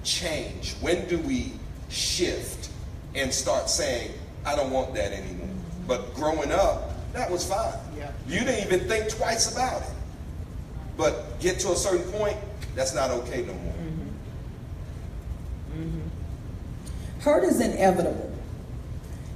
change? When do we shift and start saying, I don't want that anymore? But growing up, that was fine. Yeah. You didn't even think twice about it. But get to a certain point, that's not okay no more. Hurt is inevitable.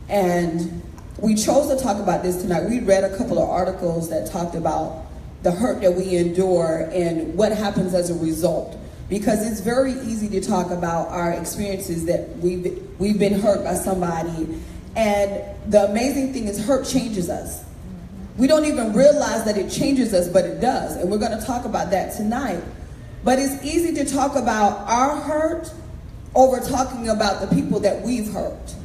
And we chose to talk about this tonight. We read a couple of articles that talked about the hurt that we endure and what happens as a result. Because it's very easy to talk about our experiences that we've been hurt by somebody. And the amazing thing is hurt changes us. We don't even realize that it changes us, but it does. And we're going to talk about that tonight. But it's easy to talk about our hurt over talking about the people that we've hurt.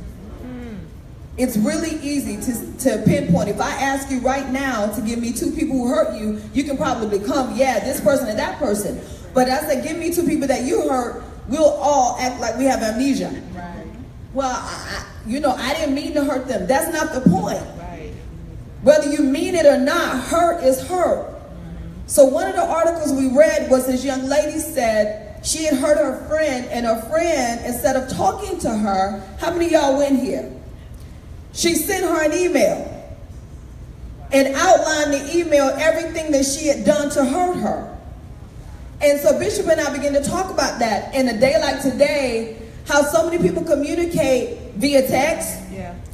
It's really easy to pinpoint. If I ask you right now to give me two people who hurt you, you can probably become, yeah, this person and that person. But I say, give me two people that you hurt, we'll all act like we have amnesia. Right. Well, I didn't mean to hurt them. That's not the point. Right. Whether you mean it or not, hurt is hurt. So one of the articles we read was this young lady said she had hurt her friend, and her friend, instead of talking to her, how many of y'all went here? She sent her an email and outlined the email everything that she had done to hurt her. And so Bishop and I began to talk about that in a day like today, how so many people communicate via text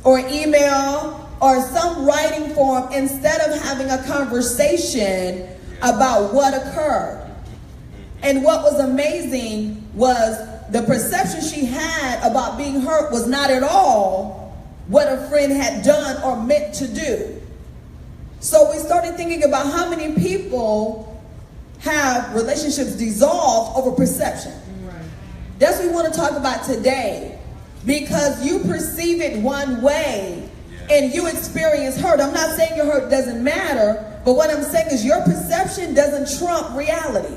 or email or some writing form instead of having a conversation about what occurred. And what was amazing was the perception she had about being hurt was not at all what a friend had done or meant to do. So we started thinking about how many people have relationships dissolved over perception. Right. That's what we want to talk about today. Because you perceive it one way and you experience hurt. I'm not saying your hurt doesn't matter, but what I'm saying is your perception doesn't trump reality.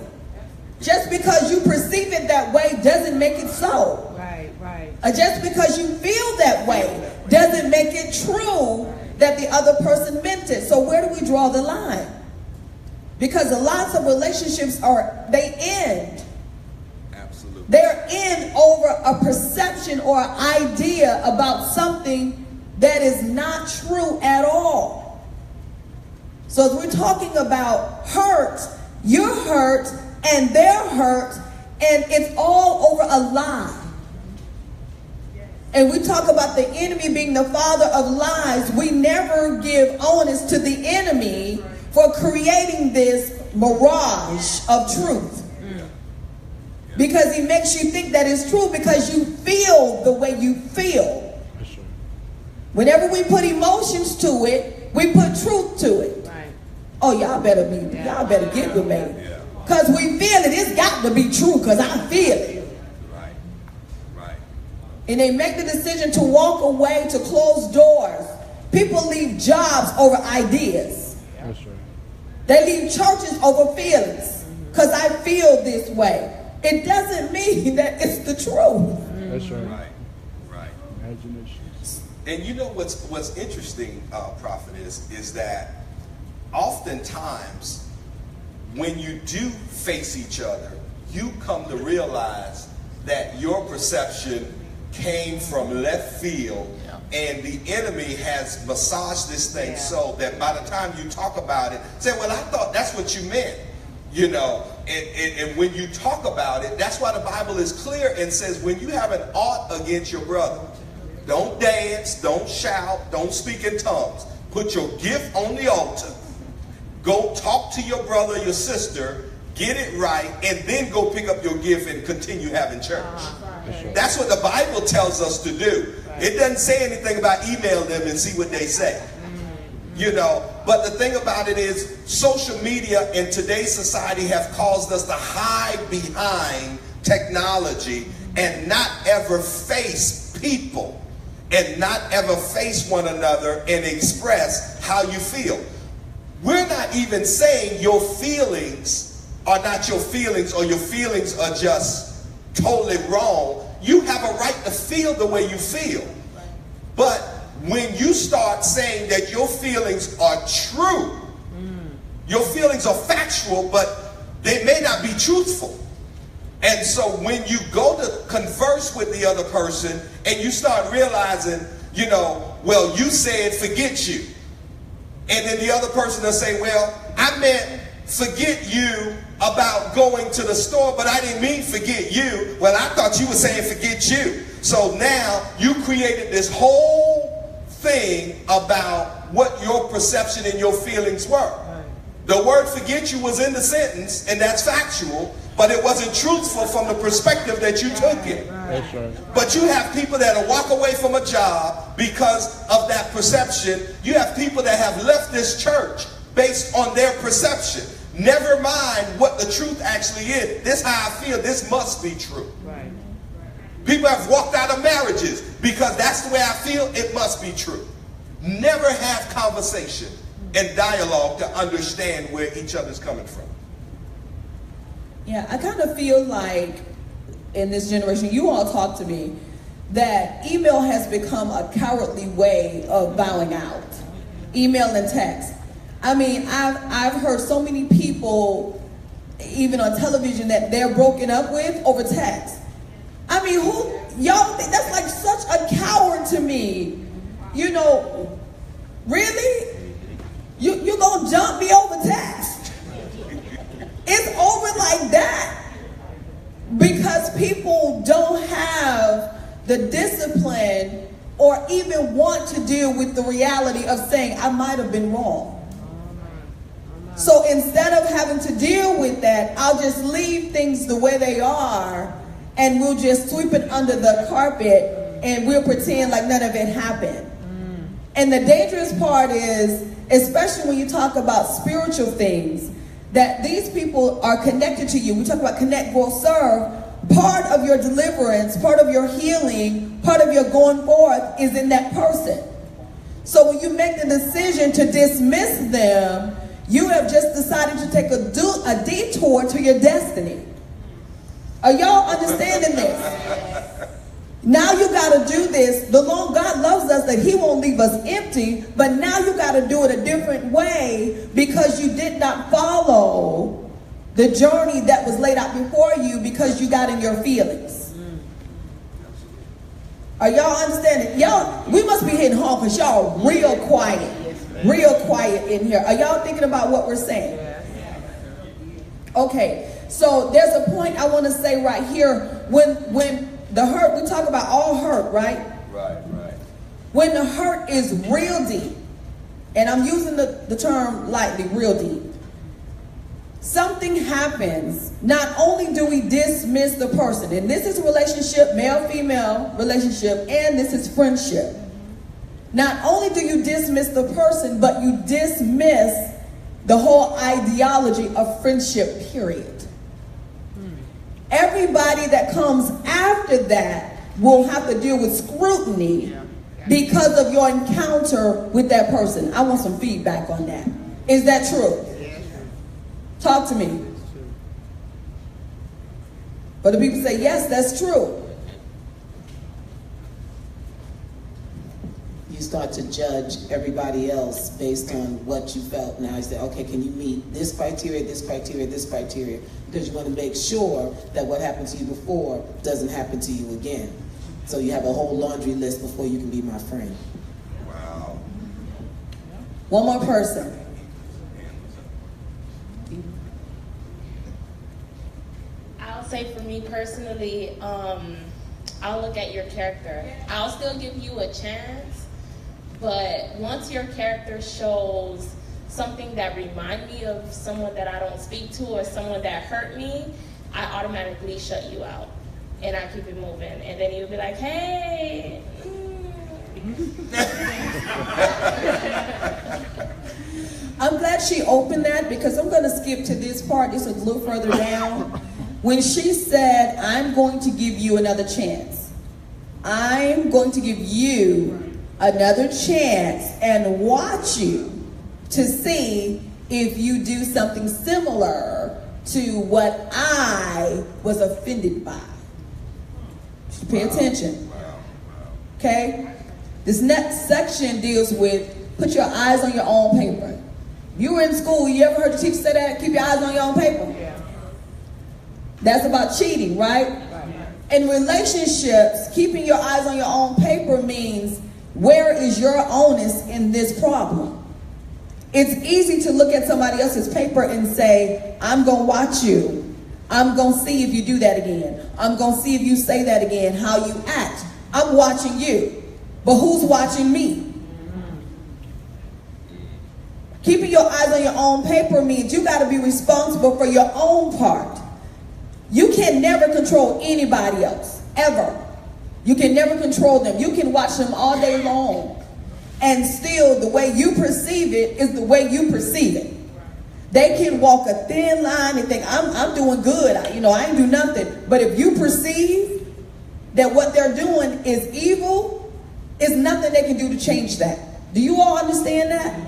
Just because you perceive it that way doesn't make it so. Right, right. Just because you feel that way doesn't make it true that the other person meant it. So where do we draw the line? Because lots of relationships they end. Absolutely. They're in over a perception or idea about something that is not true at all. So as we're talking about hurt, you're hurt and they're hurt, and it's all over a lie. And we talk about the enemy being the father of lies. We never give onus to the enemy for creating this mirage of truth. Because he makes you think that it's true because you feel the way you feel. Whenever we put emotions to it, we put truth to it. Right. Oh, y'all better get with me. Because we feel it. It's got to be true because I feel it. Right. Right. And they make the decision to walk away, to close doors. People leave jobs over ideas. That's right. They leave churches over feelings. Because I feel this way. It doesn't mean that it's the truth. That's right. Right. Right. Imagination. And you know what's interesting, Prophetess, is that oftentimes when you do face each other, you come to realize that your perception came from left field, and the enemy has massaged this thing so that by the time you talk about it, say, well, I thought that's what you meant, you know. And when you talk about it, that's why the Bible is clear and says when you have an ought against your brother, don't dance, don't shout, don't speak in tongues. Put your gift on the altar. Go talk to your brother or your sister, get it right, and then go pick up your gift and continue having church. That's what the Bible tells us to do. It doesn't say anything about email them and see what they say. You know, but the thing about it is social media in today's society have caused us to hide behind technology and not ever face people and not ever face one another and express how you feel. We're not even saying your feelings are not your feelings or your feelings are just totally wrong. You have a right to feel the way you feel. But when you start saying that your feelings are true, your feelings are factual, but they may not be truthful. And so when you go to converse with the other person and you start realizing, you know, well, you said forget you. And then the other person will say, well, I meant forget you about going to the store, but I didn't mean forget you. Well, I thought you were saying forget you. So now you created this whole thing about what your perception and your feelings were. The word forget you was in the sentence, and that's factual, but it wasn't truthful from the perspective that you took it. That's right. But you have people that will walk away from a job because of that perception. You have people that have left this church based on their perception. Never mind what the truth actually is. This is how I feel. This must be true. Right. People have walked out of marriages because that's the way I feel. It must be true. Never have conversation and dialogue to understand where each other's coming from. Yeah, I kind of feel like in this generation, you all talk to me, that email has become a cowardly way of bowing out. Email and text. I mean, I've heard so many people, even on television, that they're broken up with over text. I mean, y'all think that's like such a coward to me. You know, really? You gonna jump me over text? It's over like that. Because people don't have the discipline or even want to deal with the reality of saying, I might have been wrong. So instead of having to deal with that, I'll just leave things the way they are and we'll just sweep it under the carpet and we'll pretend like none of it happened. And the dangerous part is, especially when you talk about spiritual things, that these people are connected to you. We talk about connect, grow, serve. Part of your deliverance, part of your healing, part of your going forth is in that person. So when you make the decision to dismiss them, you have just decided to take a detour to your destiny. Are y'all understanding this? Now you got to do this. The Lord God loves us that he won't leave us empty, but now you got to do it a different way because you did not follow the journey that was laid out before you because you got in your feelings. Are y'all understanding? Y'all, we must be hitting home because y'all real quiet in here. Are y'all thinking about what we're saying? Okay, so there's a point I want to say right here. When the hurt, we talk about all hurt, right? Right. When the hurt is real deep, and I'm using the term lightly, real deep, something happens. Not only do we dismiss the person, and this is a relationship, male-female relationship, and this is friendship. Not only do you dismiss the person, but you dismiss the whole ideology of friendship, period. Everybody that comes after that will have to deal with scrutiny because of your encounter with that person. I want some feedback on that. Is that true? Talk to me. But the people say, yes, that's true. You start to judge everybody else based on what you felt. Now you say, okay, can you meet this criteria, this criteria, this criteria? Because you want to make sure that what happened to you before doesn't happen to you again. So you have a whole laundry list before you can be my friend. Wow. One more person. I'll say for me personally, I'll look at your character. I'll still give you a chance, but once your character shows something that reminds me of someone that I don't speak to or someone that hurt me, I automatically shut you out and I keep it moving. And then you'll be like, hey. I'm glad she opened that because I'm going to skip to this part just a little further down. When she said, I'm going to give you another chance. I'm going to give you another chance and watch you to see if you do something similar to what I was offended by. Pay attention. Okay? This next section deals with put your eyes on your own paper. You were in school, you ever heard the teacher say that? Keep your eyes on your own paper. That's about cheating, right? In relationships, keeping your eyes on your own paper means, where is your onus in this problem? It's easy to look at somebody else's paper and say, I'm going to watch you. I'm going to see if you do that again. I'm going to see if you say that again, how you act. I'm watching you. But who's watching me? Keeping your eyes on your own paper means you got to be responsible for your own part. You can never control anybody else, ever. You can never control them. You can watch them all day long, and still the way you perceive it is the way you perceive it. They can walk a thin line and think, I'm doing good. I ain't do nothing. But if you perceive that what they're doing is evil, there's nothing they can do to change that. Do you all understand that?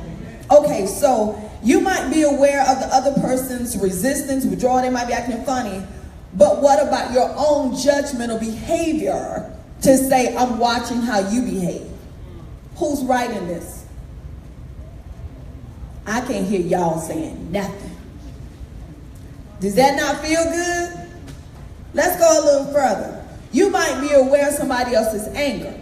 Okay, so you might be aware of the other person's resistance, withdrawal, they might be acting funny, but what about your own judgmental behavior to say, I'm watching how you behave? Who's right in this? I can't hear y'all saying nothing. Does that not feel good? Let's go a little further. You might be aware of somebody else's anger.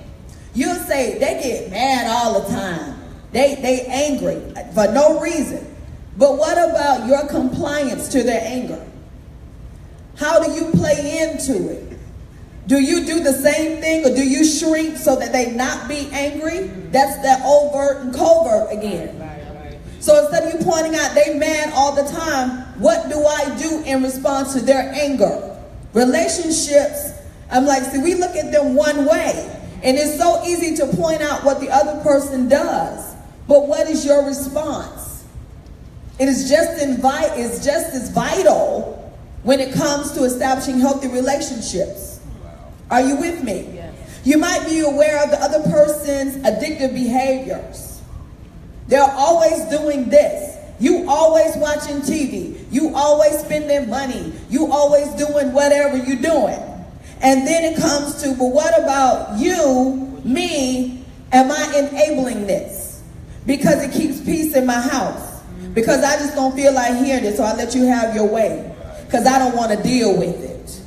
You'll say, they get mad all the time. They angry for no reason. But what about your compliance to their anger? How do you play into it? Do you do the same thing, or do you shrink so that they not be angry? That's that overt and covert again. So instead of you pointing out they mad all the time, what do I do in response to their anger? Relationships, I'm like, see, we look at them one way. And it's so easy to point out what the other person does. But what is your response? It is just as vital when it comes to establishing healthy relationships. Are you with me? Yes. You might be aware of the other person's addictive behaviors. They're always doing this. You always watching TV. You always spending money. You always doing whatever you're doing. And then it comes to, but what about you, me? Am I enabling this? Because it keeps peace in my house. Because I just don't feel like hearing it, so I let you have your way. Because I don't want to deal with it.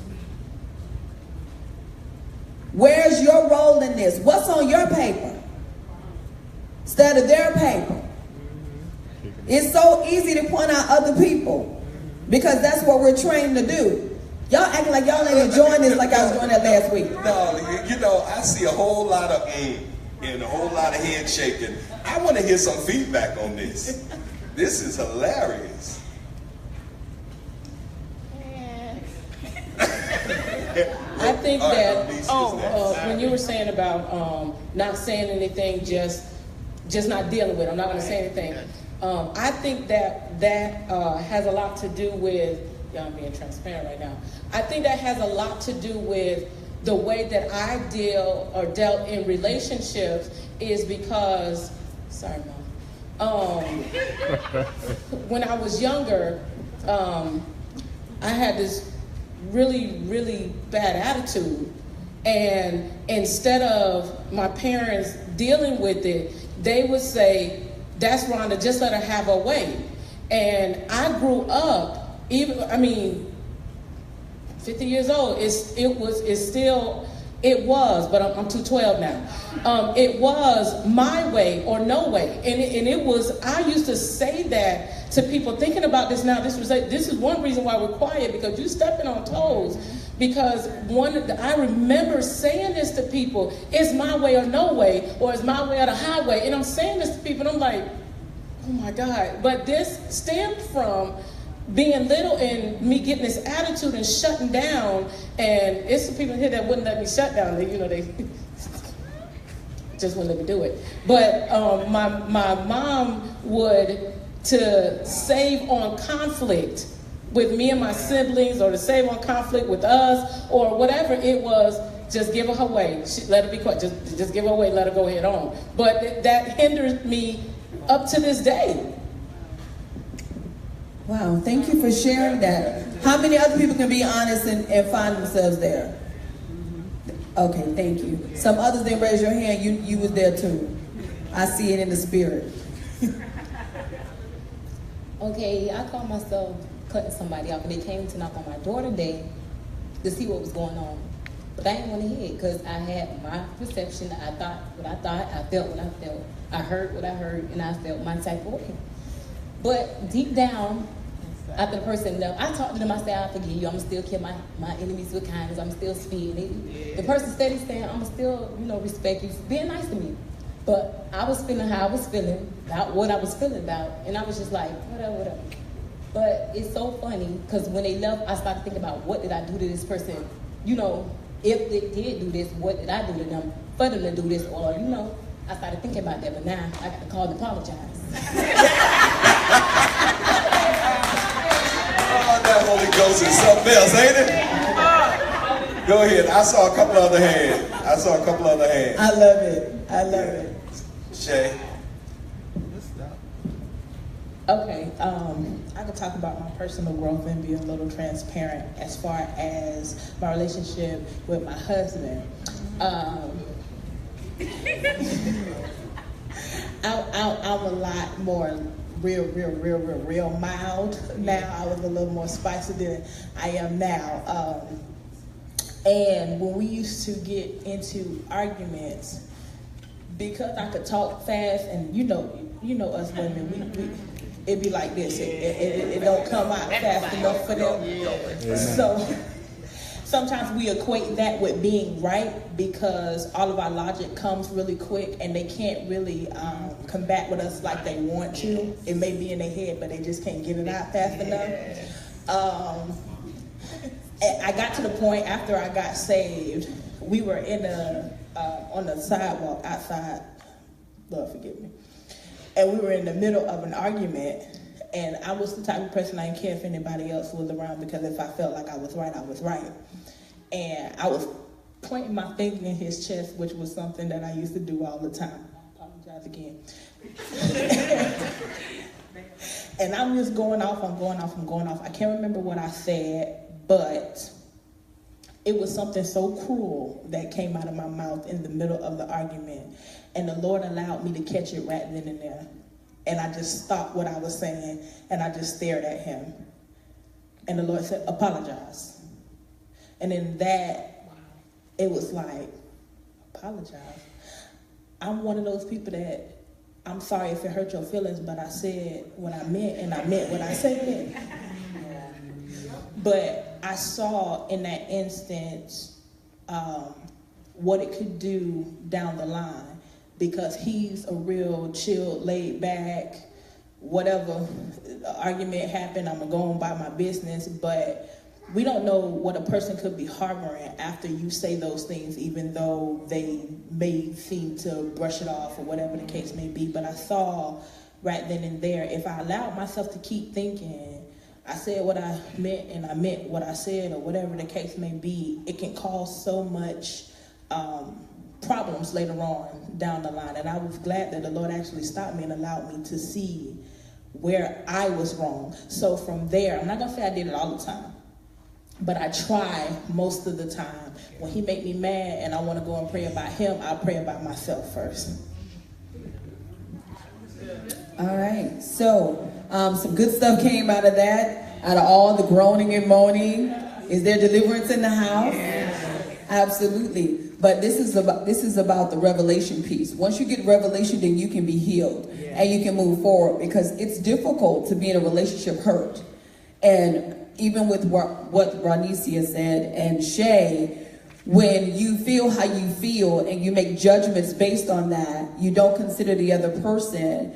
Where's your role in this? What's on your paper instead of their paper? It's so easy to point out other people because that's what we're trained to do. Y'all acting like y'all ain't enjoying this like I was doing that last week. No, I see a whole lot of and a whole lot of head shaking. I want to hear some feedback on this. This is hilarious. I think that when you were saying about not saying anything, just not dealing with it, I'm not going to say anything. I think that has a lot to do with, I'm being transparent right now. I think that has a lot to do with the way that I dealt in relationships is because, sorry, Mom. When I was younger, I had this really, really bad attitude. And instead of my parents dealing with it, they would say, that's Rhonda, just let her have her way. And I grew up, 50 years old, it was, but I'm 212 now. It was my way or no way. And it was, I used to say that to people thinking about this now. This is one reason why we're quiet, because you're stepping on toes. Because I remember saying this to people, it's my way or no way, or it's my way or the highway. And I'm saying this to people and I'm like, oh my God. But this stemmed from being little and me getting this attitude and shutting down. And it's some people here that wouldn't let me shut down. They just wouldn't let me do it. But my mom would, to save on conflict with me and my siblings, or to save on conflict with us, or whatever it was, just give her way. Let her be quiet. Just give her away. Let her go head on. But that hindered me up to this day. Wow, thank you for sharing that. How many other people can be honest and find themselves there? Okay, thank you. Some others didn't raise your hand. You was there too. I see it in the spirit. Okay, I call myself cutting somebody off, and they came to knock on my door today, to see what was going on. But I didn't want to hear it because I had my perception. I thought what I thought. I felt what I felt. I heard what I heard, and I felt my type of way. But deep down, after the person left, I talked to them. I said, I forgive you. I'm going to still kill my enemies with kindness. I'm still speaking. The person steady saying, I'm going to still, respect you for being nice to me. But I was feeling how I was feeling, about what I was feeling about. And I was just like, whatever. But it's so funny because when they left, I started thinking about what did I do to this person? If they did do this, what did I do to them for them to do this? Or, I started thinking about that. But now I got to call and apologize. Oh, that Holy Ghost is something else, ain't it? Go ahead. I saw a couple other hands. I love it. Shay. Okay, I could talk about my personal growth and be a little transparent as far as my relationship with my husband. I'm a lot more real mild now. I was a little more spicy than I am now. And when we used to get into arguments, because I could talk fast, and you know us women, we it'd be like this. It don't come out fast enough for them. So sometimes we equate that with being right because all of our logic comes really quick and they can't really combat with us like they want to. It may be in their head, but they just can't get it out fast enough. I got to the point after I got saved, we were on the sidewalk outside, Lord forgive me, and we were in the middle of an argument, and I was the type of person I didn't care if anybody else was around because if I felt like I was right, I was right. And I was pointing my finger in his chest, which was something that I used to do all the time. I apologize again. And I'm just going off. I can't remember what I said, but it was something so cruel that came out of my mouth in the middle of the argument. And the Lord allowed me to catch it right then and there. And I just stopped what I was saying, and I just stared at him. And the Lord said, apologize. And in that, it was like, apologize? I'm one of those people that, I'm sorry if it hurt your feelings, but I said what I meant, and I meant what I said. But I saw in that instance what it could do down the line, because he's a real chill, laid back, whatever argument happened, I'm gonna go on by my business. But we don't know what a person could be harboring after you say those things, even though they may seem to brush it off or whatever the case may be. But I saw right then and there, if I allowed myself to keep thinking, I said what I meant and I meant what I said, or whatever the case may be, it can cause so much problems later on down the line. And I was glad that the Lord actually stopped me and allowed me to see where I was wrong. So from there, I'm not gonna say I did it all the time, but I try most of the time. When he make me mad and I want to go and pray about him, I pray about myself first. All right, so some good stuff came out of that, out of all the groaning and moaning. Is there deliverance in the house? Yeah. Absolutely. But this is about the revelation piece. Once you get revelation, then you can be healed, and you can move forward, because it's difficult to be in a relationship hurt. And even with what Ronicia said and Shay, when you feel how you feel and you make judgments based on that, you don't consider the other person.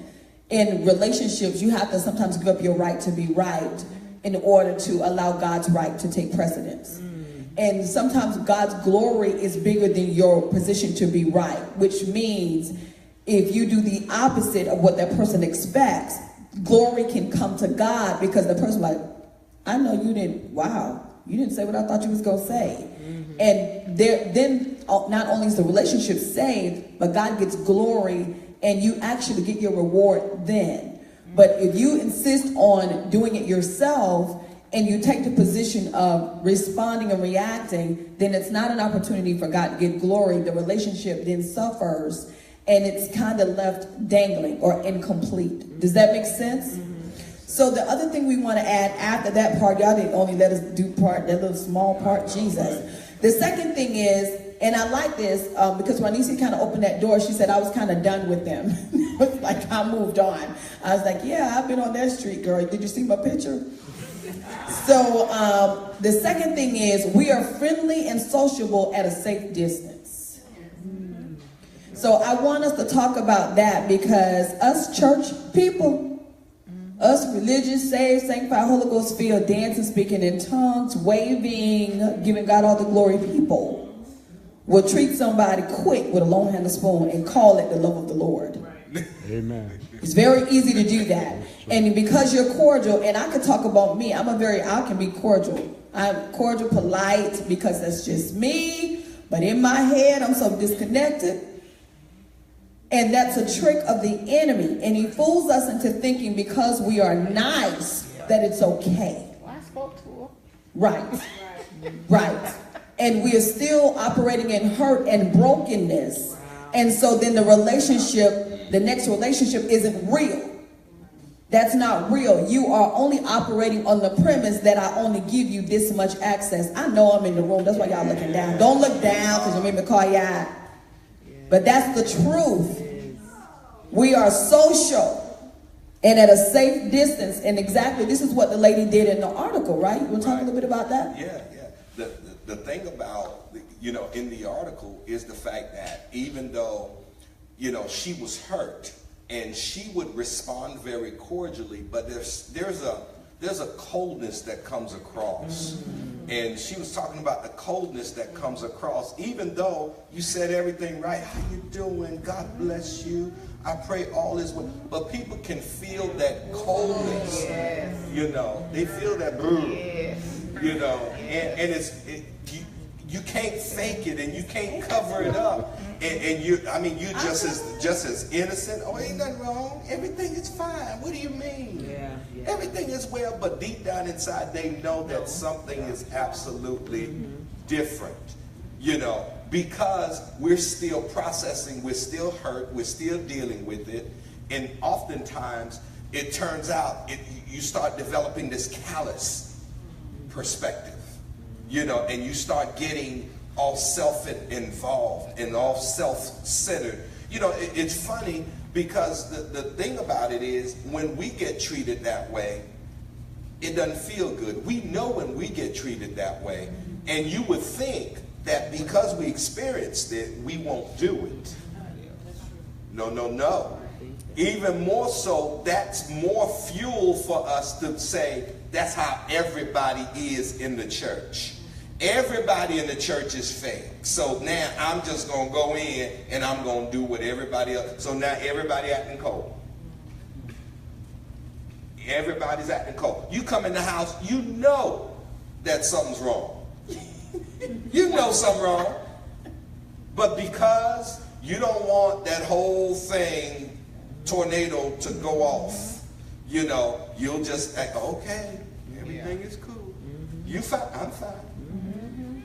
In relationships, you have to sometimes give up your right to be right in order to allow God's right to take precedence. And sometimes God's glory is bigger than your position to be right, which means if you do the opposite of what that person expects, glory can come to God, because the person like, I know you didn't say what I thought you was going to say. Mm-hmm. And then not only is the relationship saved, but God gets glory, and you actually get your reward then. But if you insist on doing it yourself and you take the position of responding and reacting, then it's not an opportunity for God to get glory. The relationship then suffers, and it's kind of left dangling or incomplete. Does that make sense? Mm-hmm. So the other thing we want to add after that part, y'all didn't only let us do that little small part, Jesus. The second thing is, and I like this because when Nisi kind of opened that door, she said I was kind of done with them. It was like I moved on. I was like, yeah, I've been on that street, girl. Did you see my picture? So the second thing is we are friendly and sociable at a safe distance. So I want us to talk about that because us church people, us religious, saved, sanctified, Holy Ghost filled, dancing, speaking in tongues, waving, giving God all the glory people will treat somebody quick with a long-handled spoon and call it the love of the Lord. Amen. It's very easy to do that. And because you're cordial, and I can talk about me, I can be cordial. I'm cordial, polite, because that's just me. But in my head, I'm so disconnected. And that's a trick of the enemy. And he fools us into thinking because we are nice, that it's okay. Well, I spoke to her. Right. Right. And we are still operating in hurt and brokenness. And so then the next relationship isn't real. That's not real. You are only operating on the premise that I only give you this much access. I know I'm in the room. That's why y'all looking down. Don't look down because you made me call you out. But that's the truth. We are social and at a safe distance. And exactly this is what the lady did in the article, right? You want to talk a little bit about that? Yeah. The thing about, in the article is the fact that even though, she was hurt and she would respond very cordially, but there's a coldness that comes across. And she was talking about the coldness that comes across, even though you said everything right. How you doing? God bless you. I pray all is well. But people can feel that coldness. They feel that and you can't fake it and you can't cover it up. And you just as innocent. Oh, ain't nothing wrong. Everything is fine. What do you mean? Everything is well, but deep down inside they know that something is absolutely different. Because we're still processing, we're still hurt, we're still dealing with it. And oftentimes it turns out you start developing this callous perspective, and you start getting all self-involved and all self-centered. It's funny because the thing about it is when we get treated that way, it doesn't feel good. We know when we get treated that way, and you would think that because we experienced it, we won't do it. No. Even more so, that's more fuel for us to say that's how everybody is in the church. Everybody in the church is fake. So now I'm just going to go in and I'm going to do what everybody else. So now everybody acting cold. Everybody's acting cold. You come in the house, you know that something's wrong. You know something wrong. But because you don't want that whole thing, tornado, to go off, you'll just act, okay, everything is cool. You fine, I'm fine.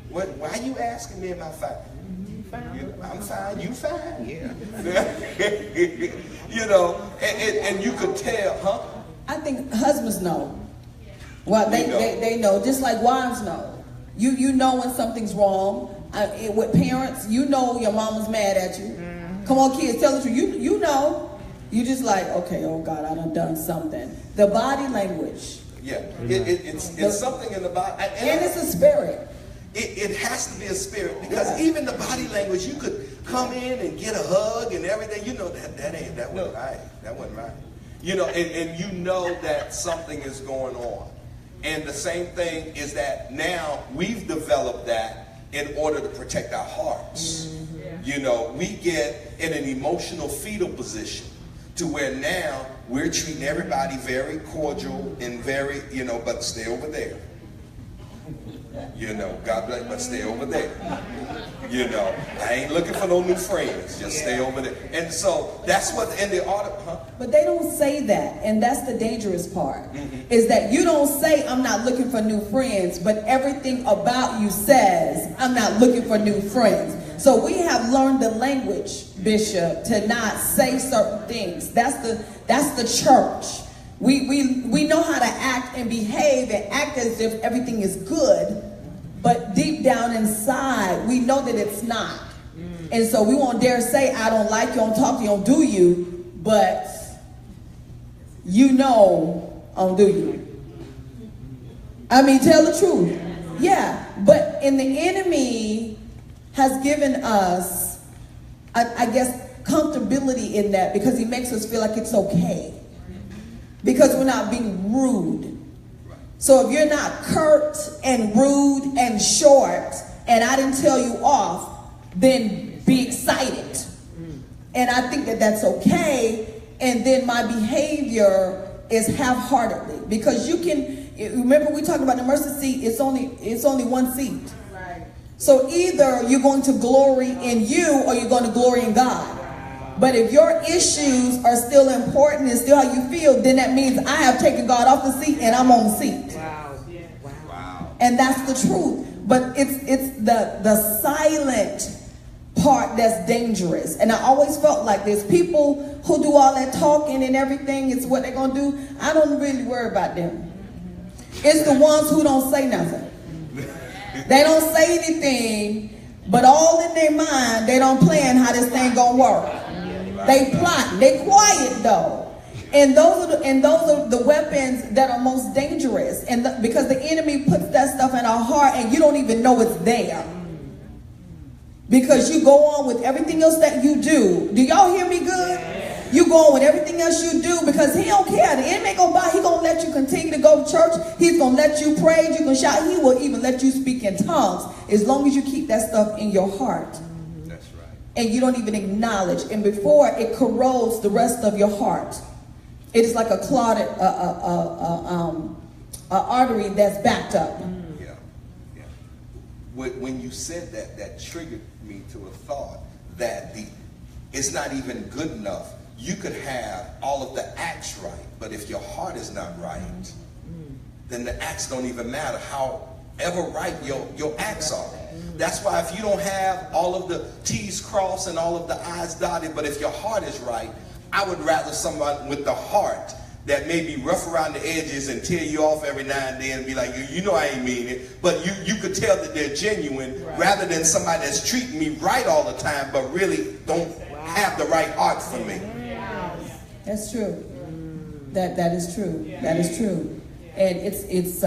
Why are you asking me am I fine? I'm fine, you fine. And you could tell, huh? I think husbands know. Well, they know, just like wives know. You know when something's wrong. With parents, you know your mama's mad at you. Come on, kids, tell the truth. You know. You just like, okay, oh God, I done something. The body language. Yeah, it's something in the body. And it's a spirit. It has to be a spirit because even the body language, you could come in and get a hug and everything. That wasn't right. That wasn't right. And you know that something is going on. And the same thing is that now we've developed that in order to protect our hearts. We get in an emotional fetal position to where now we're treating everybody very cordial and very, but stay over there. God bless, but stay over there. I ain't looking for no new friends. Just stay over there. And so that's what in the article, huh? But they don't say that, and that's the dangerous part. Is that you don't say I'm not looking for new friends, but everything about you says I'm not looking for new friends. So we have learned the language, Bishop, to not say certain things. That's the church. We know how to act and behave and act as if everything is good, but deep down inside, we know that it's not. And so we won't dare say, I don't like you, don't talk to you, don't do you, but you know I don't do you. I mean, tell the truth. Yeah, but and the enemy has given us, I guess, comfortability in that because he makes us feel like it's okay. Because we're not being rude. So if you're not curt and rude and short, and I didn't tell you off, then be excited. And I think that that's okay. And then my behavior is half-heartedly. Because you can, remember we talked about the mercy seat, it's only one seat. So either you're going to glory in you or you're going to glory in God. But if your issues are still important and still how you feel, then that means I have taken God off the seat and I'm on the seat. Wow. And that's the truth. But it's the silent part that's dangerous. And I always felt like there's people who do all that talking and everything, it's what they're going to do. I don't really worry about them. It's the ones who don't say nothing. They don't say anything, but all in their mind, they don't plan how this thing going to work. They plot. They quiet though, and those are the weapons that are most dangerous. And because the enemy puts that stuff in our heart, and you don't even know it's there, because you go on with everything else that you do. Do y'all hear me good? You go on with everything else you do because he don't care. The enemy ain't gonna buy. He gonna let you continue to go to church. He's gonna let you praise. You can shout. He will even let you speak in tongues as long as you keep that stuff in your heart. And you don't even acknowledge. And before it corrodes the rest of your heart, it is like a clotted artery that's backed up. Yeah. When you said that, that triggered me to a thought that it's not even good enough. You could have all of the acts right, but if your heart is not right, then the acts don't even matter. However right your acts are. That's why if you don't have all of the T's crossed and all of the I's dotted, but if your heart is right, I would rather someone with the heart that may be rough around the edges and tear you off every now and then and be like, you know I ain't mean it, but you could tell that they're genuine, rather than somebody that's treating me right all the time but really don't have the right heart for me. That's true. That is true. That is true. And it's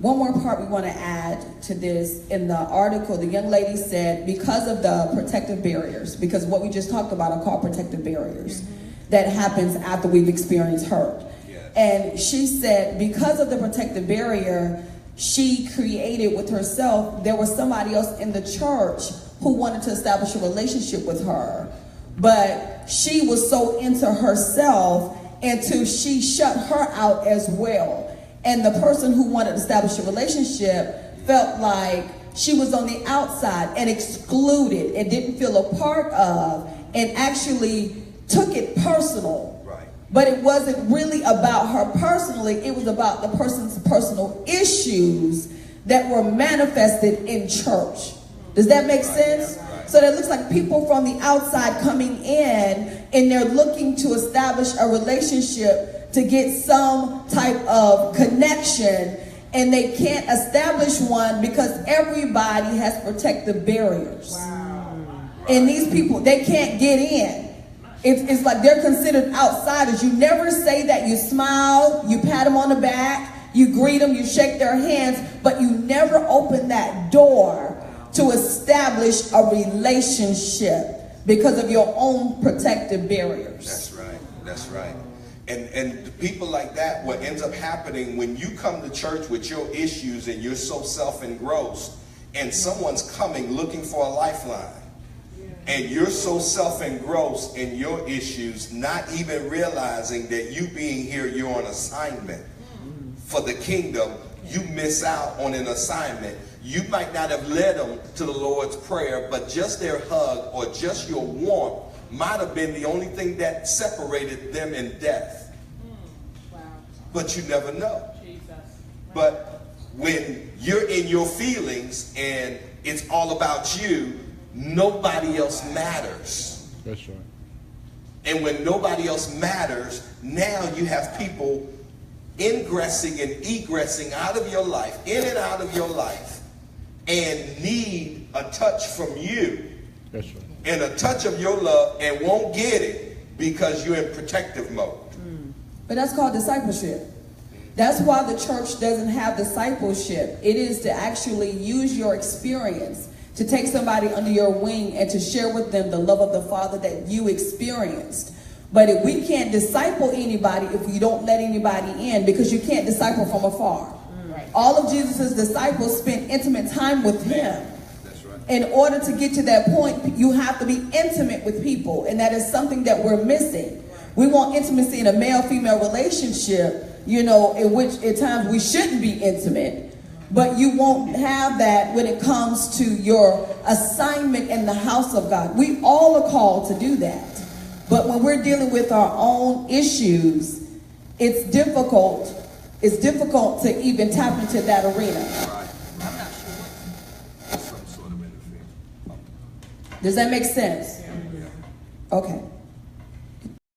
one more part we want to add to this. In the article, the young lady said, because of the protective barriers, because what we just talked about are called protective barriers, that happens after we've experienced hurt. Yes. And she said, because of the protective barrier she created with herself, there was somebody else in the church who wanted to establish a relationship with her. But she was so into herself until she shut her out as well. And the person who wanted to establish a relationship felt like she was on the outside and excluded and didn't feel a part of, and actually took it personal. Right. But it wasn't really about her personally. It was about the person's personal issues that were manifested in church. Does that make sense? Right. So that looks like people from the outside coming in, and they're looking to establish a relationship to get some type of connection, and they can't establish one because everybody has protective barriers. Wow. And these people, they can't get in. It's like they're considered outsiders. You never say that. You smile, you pat them on the back, you greet them, you shake their hands, but you never open that door to establish a relationship because of your own protective barriers. That's right. That's right. And people like that, what ends up happening when you come to church with your issues and you're so self-engrossed, and someone's coming looking for a lifeline, and you're so self-engrossed in your issues, not even realizing that you being here, you're on assignment for the kingdom, you miss out on an assignment. You might not have led them to the Lord's Prayer, but just their hug or just your warmth might have been the only thing that separated them in death. Wow. But you never know. Jesus. But when you're in your feelings and it's all about you, nobody else matters. That's right. And when nobody else matters, now you have people ingressing and egressing out of your life, in and out of your life, and need a touch from you. That's right. And a touch of your love, and won't get it because you're in protective mode. But that's called discipleship. That's why the church doesn't have discipleship. It is to actually use your experience to take somebody under your wing and to share with them the love of the Father that you experienced. But if we can't disciple anybody if you don't let anybody in, because you can't disciple from afar. Right. All of Jesus' disciples spent intimate time with him. That's right. In order to get to that point, you have to be intimate with people, and that is something that we're missing. We want intimacy in a male-female relationship, you know, in which at times we shouldn't be intimate. But you won't have that when it comes to your assignment in the house of God. We all are called to do that. But when we're dealing with our own issues, it's difficult. It's difficult to even tap into that arena. Right. I'm not sure. Some sort of interference. Does that make sense? Yeah. Okay.